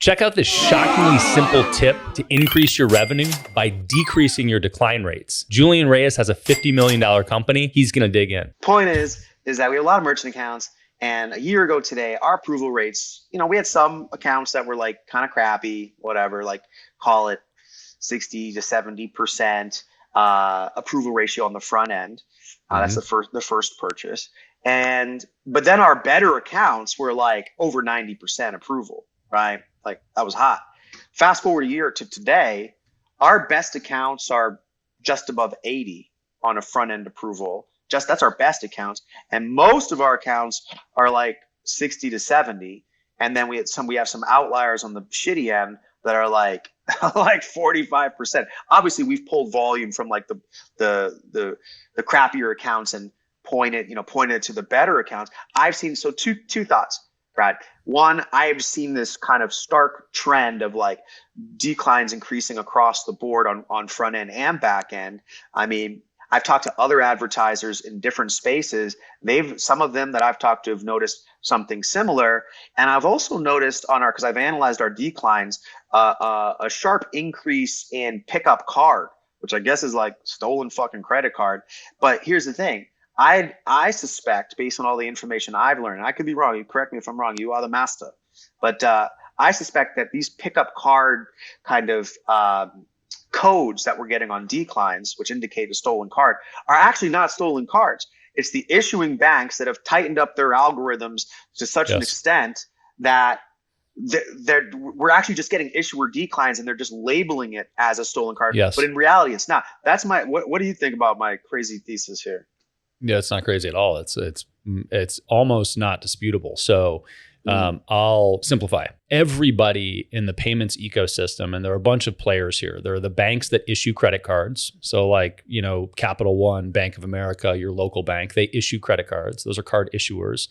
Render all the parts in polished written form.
Check out this shockingly simple tip to increase your revenue by decreasing your decline rates. Julian Reyes has a $50 million company. He's going to dig in. Point is that we have a lot of merchant accounts. And a year ago today, our approval rates, we had some accounts that were like kind of crappy, whatever, like call it 60 to 70% approval ratio on the front end. That's the first purchase. But then our better accounts were like over 90% approval, right? Like that was hot. Fast forward a year to today, our best accounts are just above 80 on a front end approval. That's our best accounts. And most of our accounts are like 60 to 70. And then we have some outliers on the shitty end that are like 45%. Obviously we've pulled volume from like the crappier accounts and pointed to the better accounts. I've seen, so two thoughts, Brad. One, I have seen this kind of stark trend of like declines increasing across the board on front end and back end. I mean, I've talked to other advertisers in different spaces. Some of them that I've talked to have noticed something similar. And I've also noticed because I've analyzed our declines, a sharp increase in pickup card, which I guess is like stolen fucking credit card. But here's the thing. I suspect, based on all the information I've learned, and I could be wrong, you correct me if I'm wrong, you are the master. But I suspect that these pickup card kind of codes that we're getting on declines, which indicate a stolen card, are actually not stolen cards. It's the issuing banks that have tightened up their algorithms to such an extent that we're actually just getting issuer declines, and they're just labeling it as a stolen card. Yes. But in reality, it's not. That's what do you think about my crazy thesis here? Yeah, it's not crazy at all. It's almost not disputable. So I'll simplify. Everybody in the payments ecosystem, and there are a bunch of players here. There are the banks that issue credit cards. So like, Capital One, Bank of America, your local bank, they issue credit cards. Those are card issuers.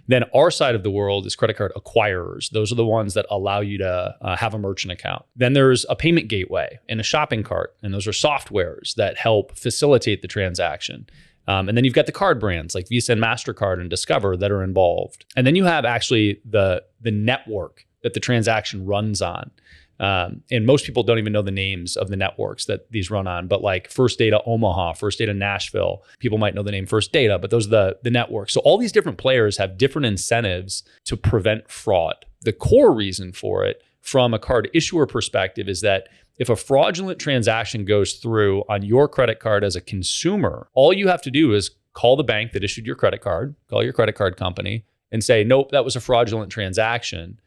Then our side of the world is credit card acquirers. Those are the ones that allow you to have a merchant account. Then there's a payment gateway and a shopping cart. And those are softwares that help facilitate the transaction. And then you've got the card brands like Visa and MasterCard and Discover that are involved. And then you have actually the network that the transaction runs on. And most people don't even know the names of the networks that these run on, but like First Data Omaha, First Data Nashville, people might know the name First Data, but those are the networks. So all these different players have different incentives to prevent fraud. The core reason for it from a card issuer perspective is that if a fraudulent transaction goes through on your credit card as a consumer, all you have to do is call the bank that issued your credit card, call your credit card company and say, nope, that was a fraudulent transaction.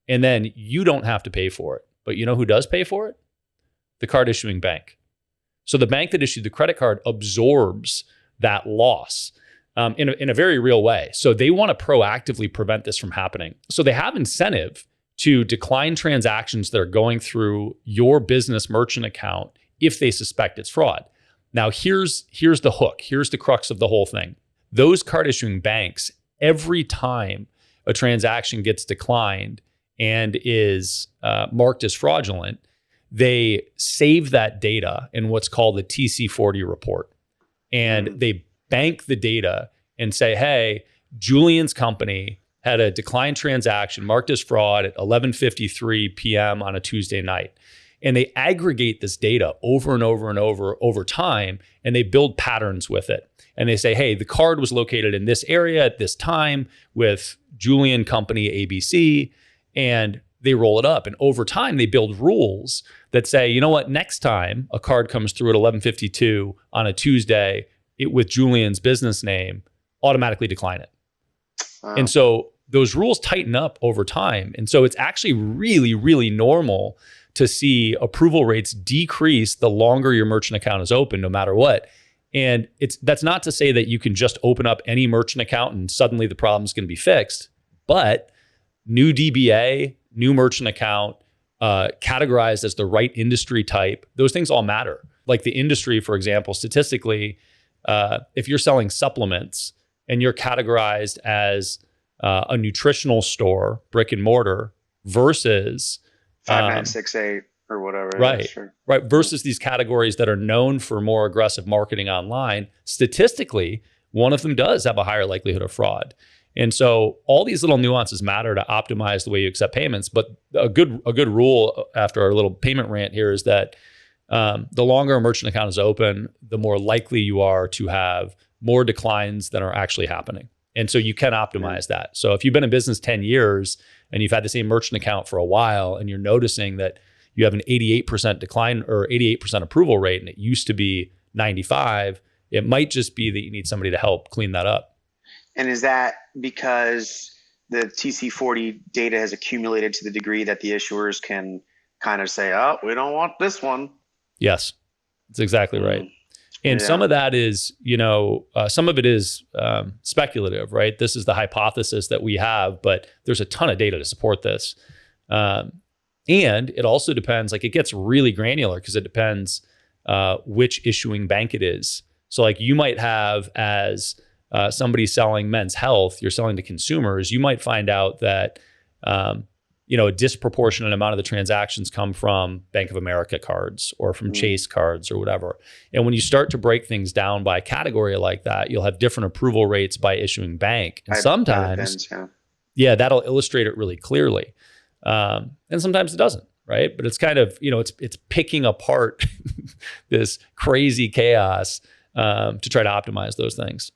And then you don't have to pay for it. But you know who does pay for it? The card issuing bank. So the bank that issued the credit card absorbs that loss in a very real way. So they want to proactively prevent this from happening. So they have incentive to decline transactions that are going through your business merchant account if they suspect it's fraud. Now, here's the hook. Here's the crux of the whole thing. Those card issuing banks, every time a transaction gets declined and is marked as fraudulent, they save that data in what's called the TC40 report. And they bank the data and say, hey, Julian's company had a declined transaction marked as fraud at 11:53 p.m. on a Tuesday night. And they aggregate this data over and over and over time, and they build patterns with it. And they say, hey, the card was located in this area at this time with Julian Company ABC, and they roll it up. And over time, they build rules that say, you know what, next time a card comes through at 11:52 on a Tuesday with Julian's business name, automatically decline it. Wow. And so those rules tighten up over time. And so it's actually really, really normal to see approval rates decrease the longer your merchant account is open, no matter what. And that's not to say that you can just open up any merchant account and suddenly the problem's going to be fixed. But new DBA, new merchant account, categorized as the right industry type, those things all matter. Like the industry, for example, statistically, if you're selling supplements and you're categorized as a nutritional store, brick and mortar, versus 5968 or whatever. Right, sure. Right. Versus these categories that are known for more aggressive marketing online, statistically, one of them does have a higher likelihood of fraud. And so all these little nuances matter to optimize the way you accept payments. But a good rule after our little payment rant here is that the longer a merchant account is open, the more likely you are to have more declines than are actually happening. And so you can optimize that. So if you've been in business 10 years and you've had the same merchant account for a while and you're noticing that you have an 88% decline or 88% approval rate and it used to be 95, it might just be that you need somebody to help clean that up. And is that because the TC40 data has accumulated to the degree that the issuers can kind of say, oh, we don't want this one? Yes, that's exactly right. And Yeah. some of that is, some of it is speculative, right? This is the hypothesis that we have, but there's a ton of data to support this. And it also depends, like it gets really granular because it depends which issuing bank it is. So like you might have as somebody selling Men's Health, you're selling to consumers, you might find out that a disproportionate amount of the transactions come from Bank of America cards or from Chase cards or whatever. And when you start to break things down by category like that, you'll have different approval rates by issuing bank. And sometimes, that'll illustrate it really clearly. And sometimes it doesn't, right? But it's kind of, it's picking apart this crazy chaos to try to optimize those things.